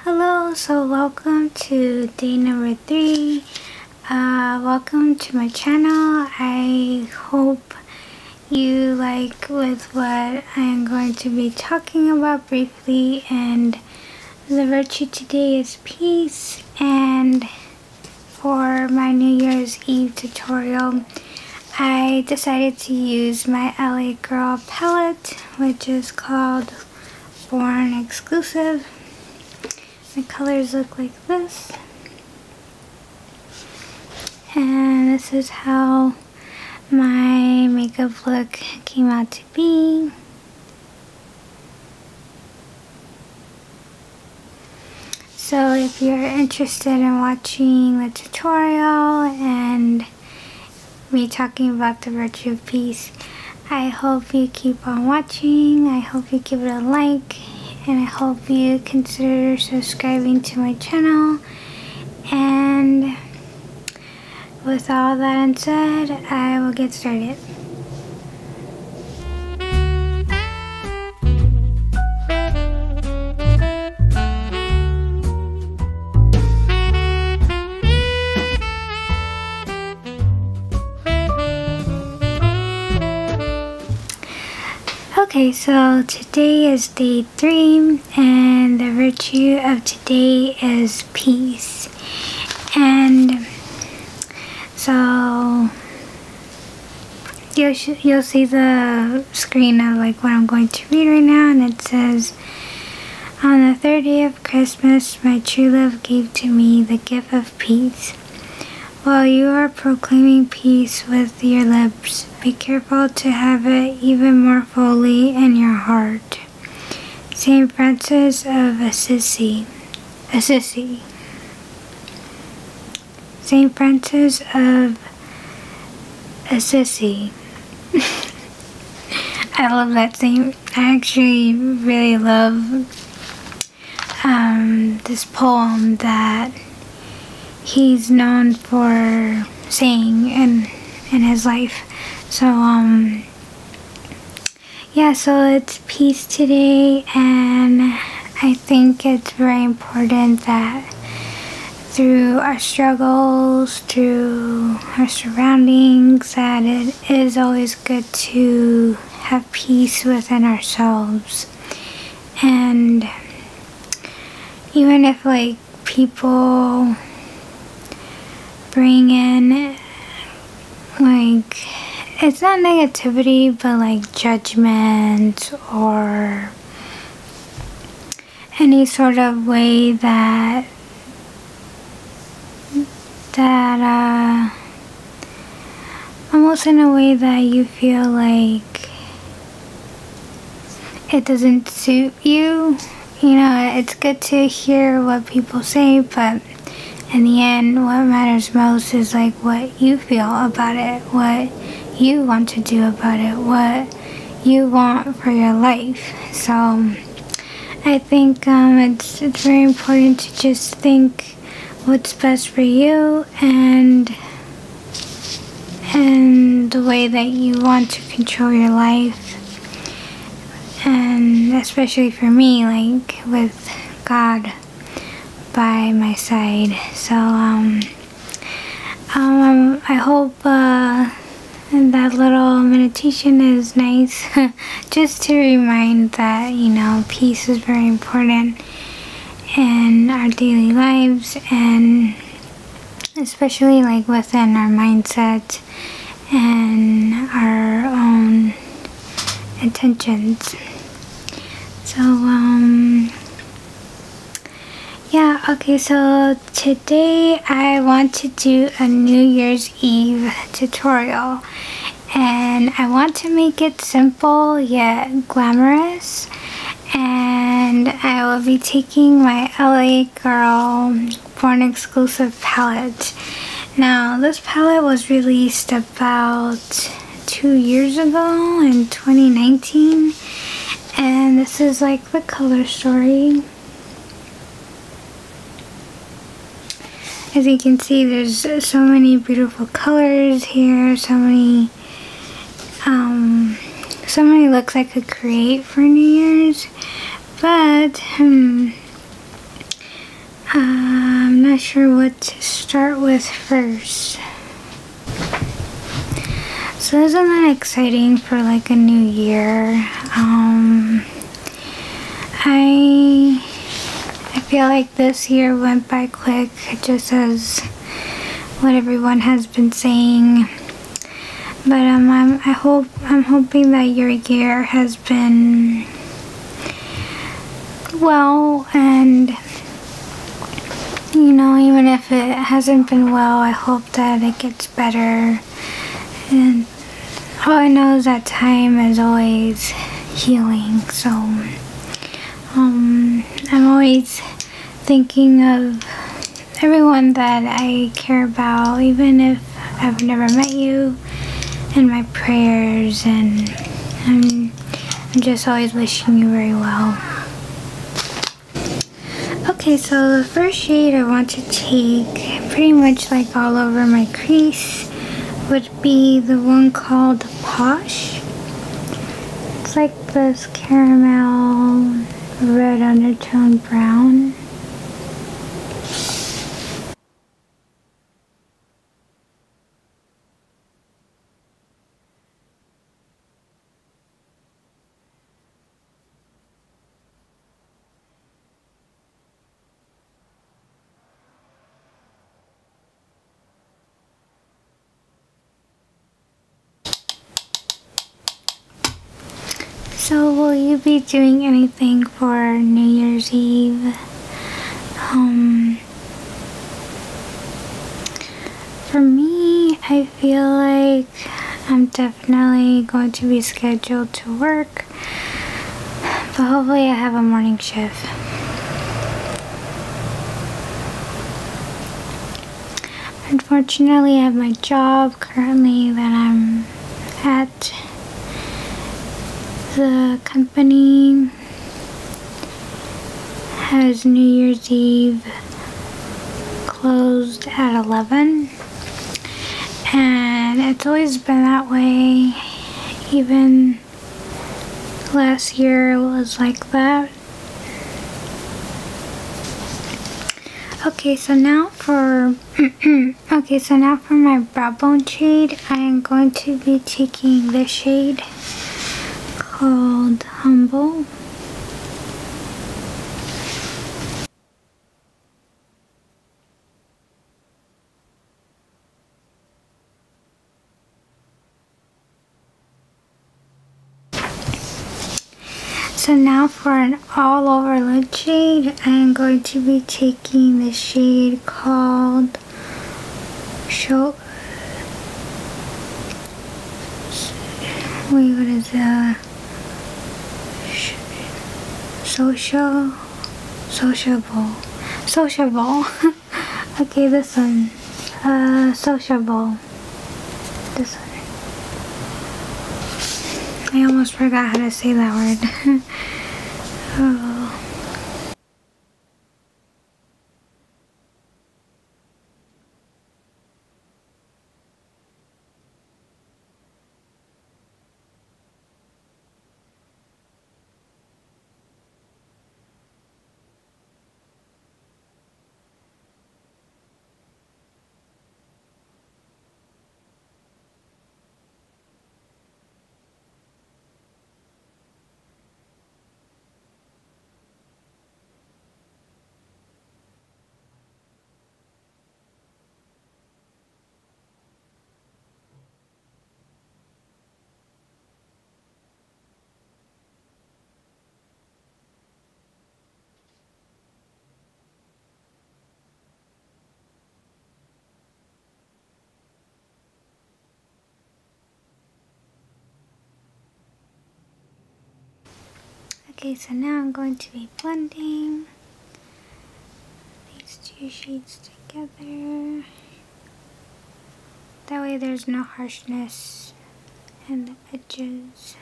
Hello, so welcome to day number 3. Welcome to my channel. I hope you like with what I am going to be talking about briefly, and the virtue today is peace. And for my New Year's Eve tutorial, I decided to use my L.A Girl palette, which is called Born Exclusive. The colors look like this, and this is how my makeup look came out to be. So if you're interested in watching the tutorial and me talking about the virtue of peace, I hope you keep on watching. I hope you give it a like, and I hope you consider subscribing to my channel. And with all that said, I will get started. Okay, so today is day 3, and the virtue of today is peace. And so you'll see the screen of like what I'm going to read right now, and it says, "On the 3rd day of Christmas, my true love gave to me the gift of peace. While you are proclaiming peace with your lips, be careful to have it even more fully in your heart." Saint Francis of Assisi. Saint Francis of Assisi. I love that saint. I actually really love this poem that he's known for saying in his life. So yeah, so it's peace today, and I think it's very important that through our struggles, through our surroundings, that it is always good to have peace within ourselves. And even if like people bring in like, it's not negativity, but like judgment or any sort of way that almost in a way that you feel like it doesn't suit you. You know, it's good to hear what people say, but in the end, what matters most is like what you feel about it, what you want to do about it, what you want for your life. So I think it's very important to just think what's best for you and the way that you want to control your life. And especially for me, like with God by my side. So I hope that little meditation is nice just to remind that, you know, peace is very important in our daily lives, and especially like within our mindset and our own intentions. So yeah, okay, so today I want to do a New Year's Eve tutorial, and I want to make it simple yet glamorous. And I will be taking my L.A Girl Born Exclusive palette. Now, this palette was released about 2 years ago in 2019, and this is like the color story. As you can see, there's so many beautiful colors here, so many looks I could create for New Year's. But sure what to start with first. So isn't that exciting for like a new year? I feel like this year went by quick, just as what everyone has been saying. But I'm hoping that your year has been well, and you know, even if it hasn't been well, I hope that it gets better. And all I know is that time is always healing, so I'm always thinking of everyone that I care about, even if I've never met you, in my prayers, and I'm just always wishing you very well. Okay, so the first shade I want to take pretty much like all over my crease would be the one called Posh. It's like this caramel red undertone brown. So will you be doing anything for New Year's Eve? For me, I feel like I'm definitely going to be scheduled to work, but hopefully I have a morning shift. Unfortunately, I have my job currently that I'm at. The company has New Year's Eve closed at 11, and it's always been that way. Even last year it was like that. Okay, so now for my brow bone shade, I am going to be taking this shade called Humble. So now for an all over lid shade, I am going to be taking the shade called Sociable. Okay, this one. Sociable. This one. I almost forgot how to say that word. Oh. Okay, so now I'm going to be blending these two shades together. That way there's no harshness in the edges.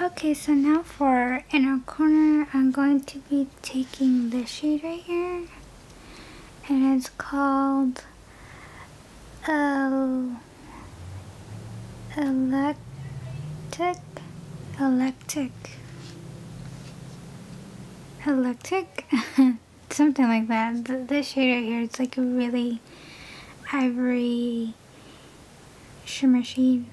Okay, so now for inner corner, I'm going to be taking this shade right here. And it's called L.A electric, something like that. This shade right here, it's like a really ivory shimmer shade.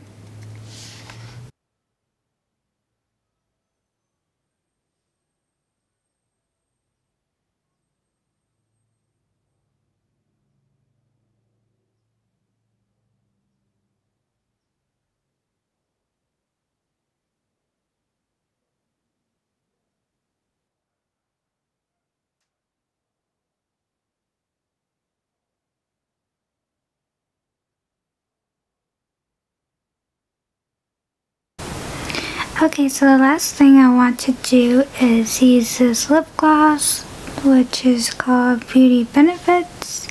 Okay, so the last thing I want to do is use this lip gloss, which is called Beauty Benefits,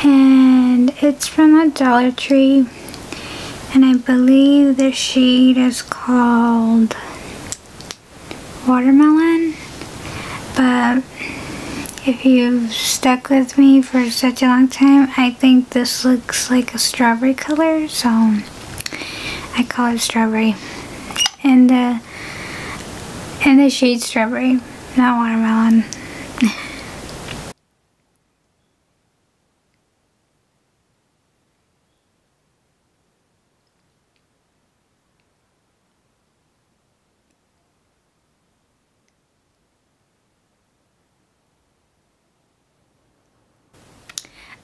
and it's from the Dollar Tree, and I believe the shade is called Watermelon. But if you've stuck with me for such a long time, I think this looks like a strawberry color, so I call it strawberry. And the shade strawberry, not watermelon.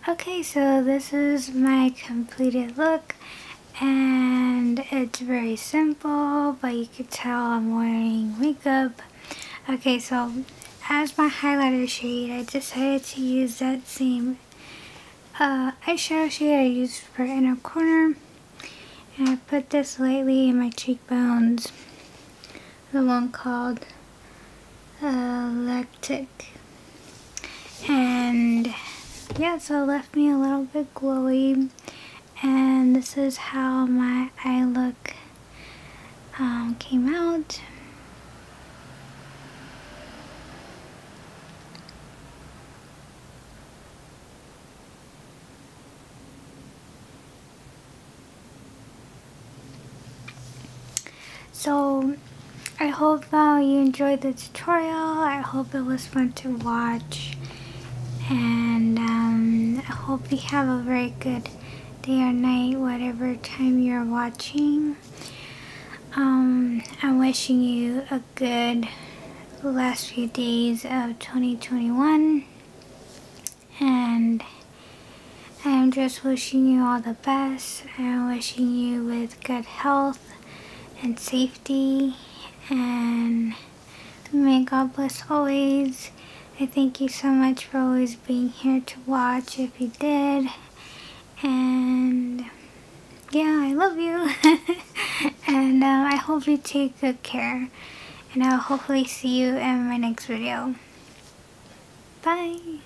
Okay, so this is my completed look, and it's very simple, but you can tell I'm wearing makeup. Okay, so as my highlighter shade, I decided to use that same eyeshadow shade I used for inner corner, and I put this lightly in my cheekbones, the one called Electric, and yeah, so it left me a little bit glowy. And this is how my eye look came out. So I hope you enjoyed the tutorial. I hope it was fun to watch, and I hope you have a very good day or night, whatever time you're watching. I'm wishing you a good last few days of 2021, and I'm just wishing you all the best. I'm wishing you with good health and safety, and may God bless always. I thank you so much for always being here to watch if you did, and yeah, I love you. And I hope you take good care, and I'll hopefully see you in my next video. Bye.